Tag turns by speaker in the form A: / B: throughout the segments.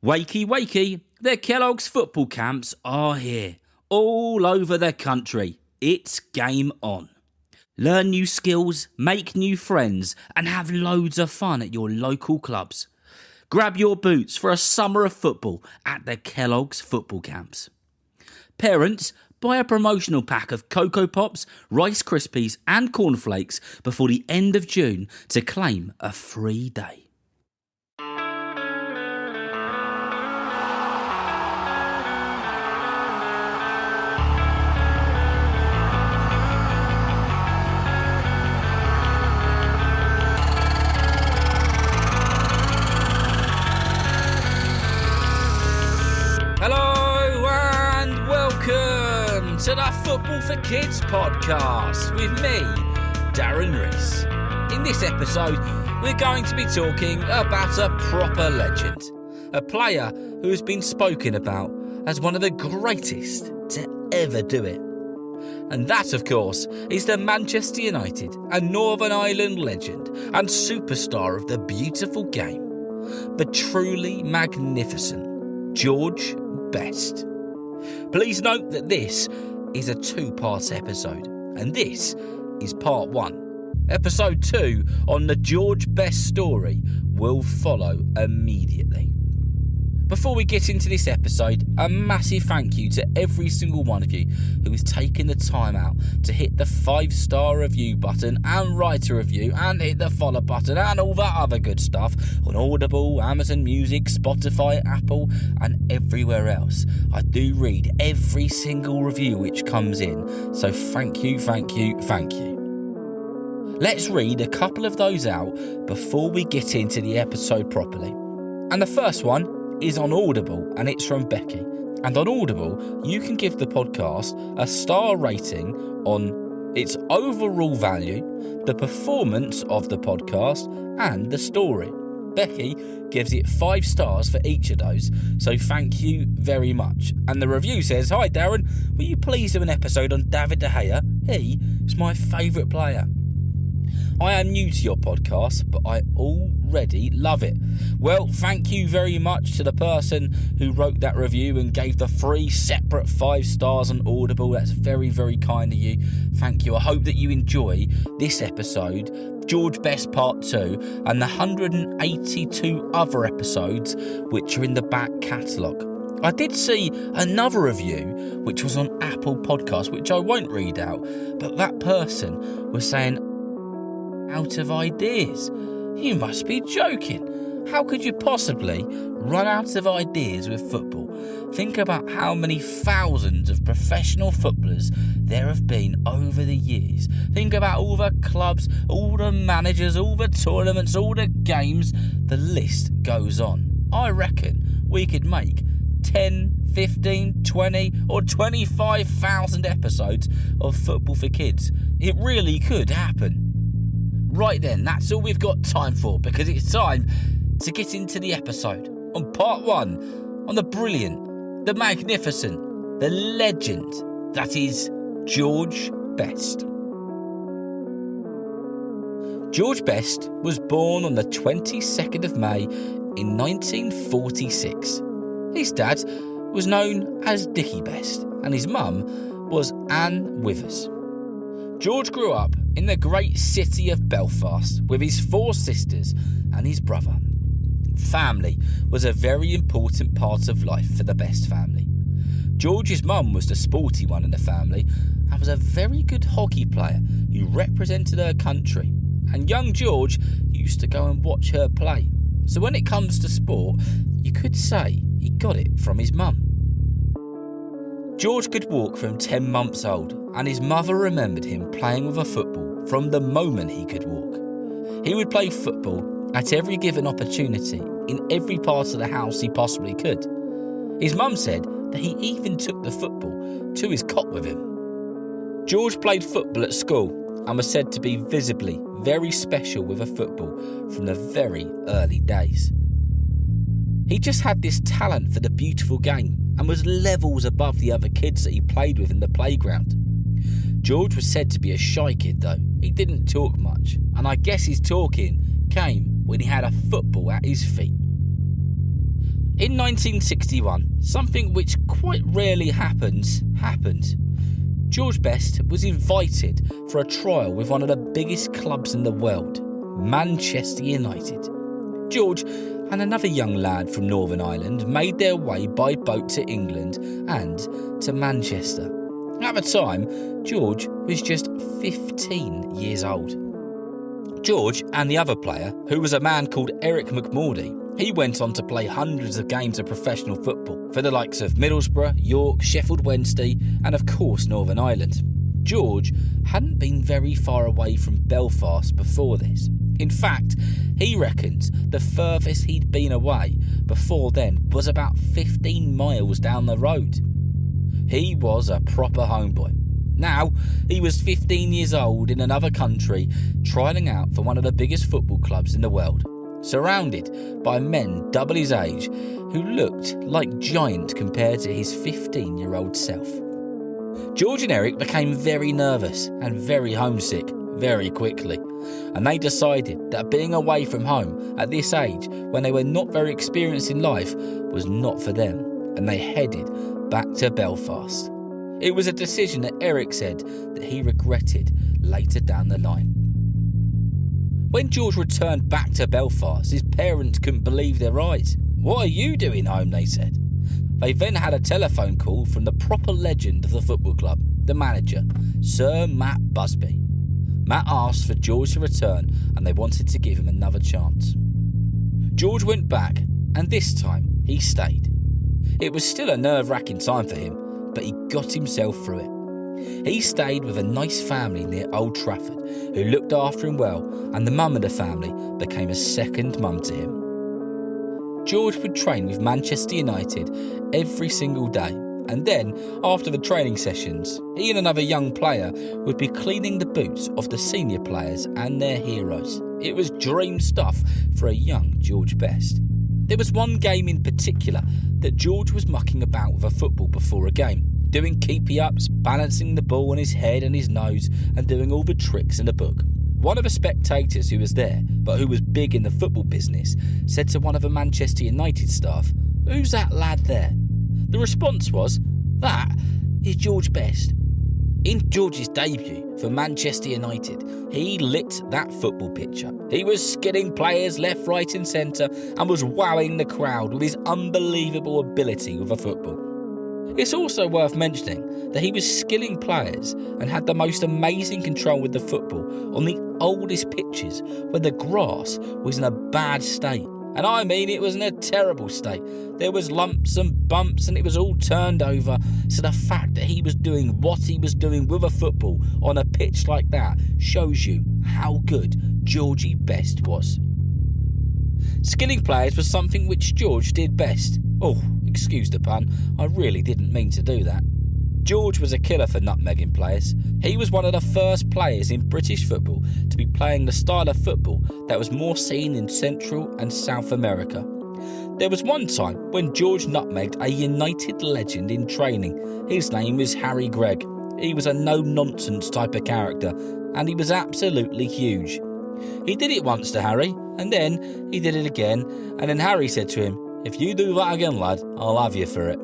A: Wakey, wakey, the Kellogg's football camps are here, all over the country. It's game on. Learn new skills, make new friends, and have loads of fun at your local clubs. Grab your boots for a summer of football at the Kellogg's football camps. Parents, buy a promotional pack of Cocoa Pops, Rice Krispies and cornflakes before the end of June to claim a free day. To the Football for Kids podcast with me, Darren Rees. In this episode, we're going to be talking about a proper legend, a player who has been spoken about as one of the greatest to ever do it. And that, of course, is the Manchester United and Northern Ireland legend and superstar of the beautiful game, the truly magnificent George Best. Please note that this is a two-part episode, and this is part 1. Episode 2 on the George Best story will follow immediately. Before we get into this episode, a massive thank you to every single one of you who has taken the time out to hit the 5-star review button and write a review and hit the follow button and all that other good stuff on Audible, Amazon Music, Spotify, Apple and everywhere else. I do read every single review which comes in, so thank you. Let's read a couple of those out before we get into the episode properly. And the first one is on Audible, and it's from Becky. And on Audible, you can give the podcast a star rating on its overall value, the performance of the podcast, and the story. Becky gives it 5 stars for each of those, so thank you very much. And the review says, "Hi Darren, will you please do an episode on David De Gea? He is my favourite player. I am new to your podcast, but I already love it." Well, thank you very much to the person who wrote that review and gave the 3 separate 5 stars on Audible. That's very, very kind of you. Thank you. I hope that you enjoy this episode, George Best Part 2, and the 182 other episodes which are in the back catalogue. I did see another review which was on Apple Podcasts, which I won't read out, but that person was saying, "Out of ideas? You must be joking. How could you possibly run out of ideas with football? Think about how many thousands of professional footballers there have been over the years. Think about all the clubs, all the managers, all the tournaments, all the games. The list goes on. I reckon we could make 10, 15, 20 or 25,000 episodes of Football for Kids. It really could happen." Right then, that's all we've got time for, because it's time to get into the episode on part 1 on the brilliant, the magnificent, the legend that is George Best. George Best was born on the 22nd of May in 1946. His dad was known as Dickie Best and his mum was Anne Withers. George grew up in the great city of Belfast with his 4 sisters and his brother. Family was a very important part of life for the Best family. George's mum was the sporty one in the family and was a very good hockey player who represented her country, and young George used to go and watch her play. So when it comes to sport, you could say he got it from his mum. George could walk from 10 months old, and his mother remembered him playing with a football from the moment he could walk. He would play football at every given opportunity in every part of the house he possibly could. His mum said that he even took the football to his cot with him. George played football at school and was said to be visibly very special with a football from the very early days. He just had this talent for the beautiful game and was levels above the other kids that he played with in the playground. George was said to be a shy kid though. He didn't talk much, and I guess his talking came when he had a football at his feet. In 1961, something which quite rarely happens, happened. George Best was invited for a trial with one of the biggest clubs in the world, Manchester United. George and another young lad from Northern Ireland made their way by boat to England and to Manchester. At the time, George was just 15 years old. George and the other player, who was a man called Eric McMordy, he went on to play hundreds of games of professional football for the likes of Middlesbrough, York, Sheffield Wednesday and of course Northern Ireland. George hadn't been very far away from Belfast before this. In fact, he reckons the furthest he'd been away before then was about 15 miles down the road. He was a proper homeboy. Now, he was 15 years old in another country, trialling out for one of the biggest football clubs in the world, surrounded by men double his age who looked like giants compared to his 15-year-old self. George and Eric became very nervous and very homesick very quickly, and they decided that being away from home at this age, when they were not very experienced in life, was not for them, and they headed back to Belfast. It was a decision that Eric said that he regretted later down the line. When George returned back to Belfast, his parents couldn't believe their eyes. "What are you doing home?" they said. They then had a telephone call from the proper legend of the football club, the manager, Sir Matt Busby. Matt asked for George to return and they wanted to give him another chance. George went back and this time he stayed. It was still a nerve-wracking time for him, but he got himself through it. He stayed with a nice family near Old Trafford who looked after him well, and the mum of the family became a second mum to him. George would train with Manchester United every single day, and then, after the training sessions, he and another young player would be cleaning the boots of the senior players and their heroes. It was dream stuff for a young George Best. There was one game in particular that George was mucking about with a football before a game, doing keepy-ups, balancing the ball on his head and his nose, and doing all the tricks in the book. One of the spectators who was there, but who was big in the football business, said to one of the Manchester United staff, "Who's that lad there?" The response was, "That is George Best." In George's debut for Manchester United, he lit that football picture. He was skidding players left, right and centre and was wowing the crowd with his unbelievable ability with a football. It's also worth mentioning that he was skilling players and had the most amazing control with the football on the oldest pitches where the grass was in a bad state. And I mean, it was in a terrible state. There was lumps and bumps and it was all turned over. So the fact that he was doing what he was doing with a football on a pitch like that shows you how good Georgie Best was. Skilling players was something which George did best. Oh, excuse the pun, I really didn't mean to do that. George was a killer for nutmegging players. He was one of the first players in British football to be playing the style of football that was more seen in Central and South America. There was one time when George nutmegged a United legend in training. His name was Harry Gregg. He was a no-nonsense type of character, and he was absolutely huge. He did it once to Harry, and then he did it again, and then Harry said to him, "If you do that again, lad, I'll have you for it."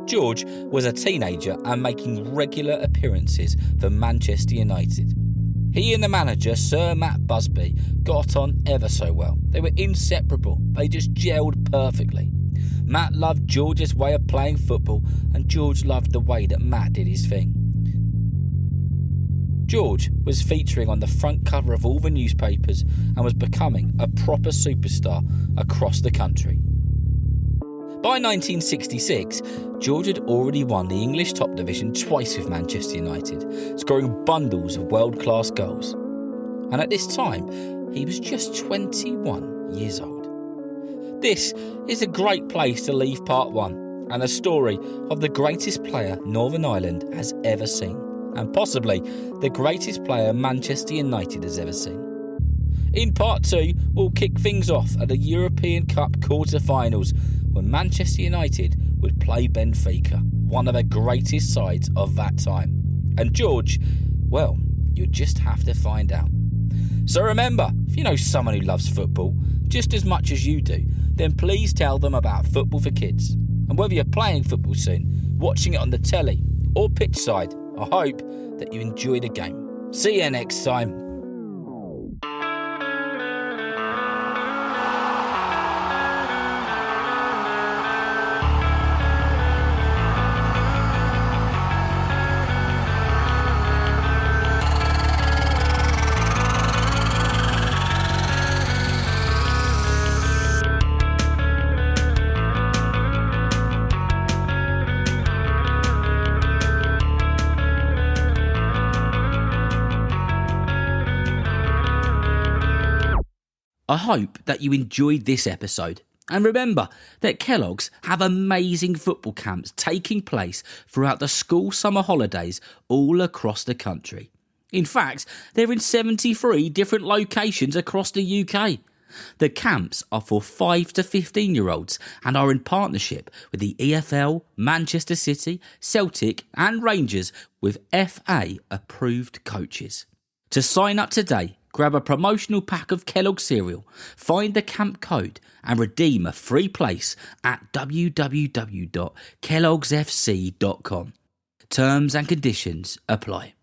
A: George was a teenager and making regular appearances for Manchester United. He and the manager, Sir Matt Busby, got on ever so well. They were inseparable. They just gelled perfectly. Matt loved George's way of playing football, and George loved the way that Matt did his thing. George was featuring on the front cover of all the newspapers and was becoming a proper superstar across the country. By 1966, George had already won the English top division twice with Manchester United, scoring bundles of world-class goals. And at this time, he was just 21 years old. This is a great place to leave part one, and a story of the greatest player Northern Ireland has ever seen, and possibly the greatest player Manchester United has ever seen. In part two, we'll kick things off at the European Cup quarter-finals, when Manchester United would play Benfica, one of the greatest sides of that time. And George, well, you just have to find out. So remember, if you know someone who loves football just as much as you do, then please tell them about Football for Kids. And whether you're playing football soon, watching it on the telly or pitch side, I hope that you enjoy the game. See you next time. I hope that you enjoyed this episode. And remember that Kellogg's have amazing football camps taking place throughout the school summer holidays all across the country. In fact, they're in 73 different locations across the UK. The camps are for 5 to 15-year-olds and are in partnership with the EFL, Manchester City, Celtic and Rangers with FA approved coaches. To sign up today, grab a promotional pack of Kellogg's cereal, find the camp code and redeem a free place at www.kellogsfc.com. Terms and conditions apply.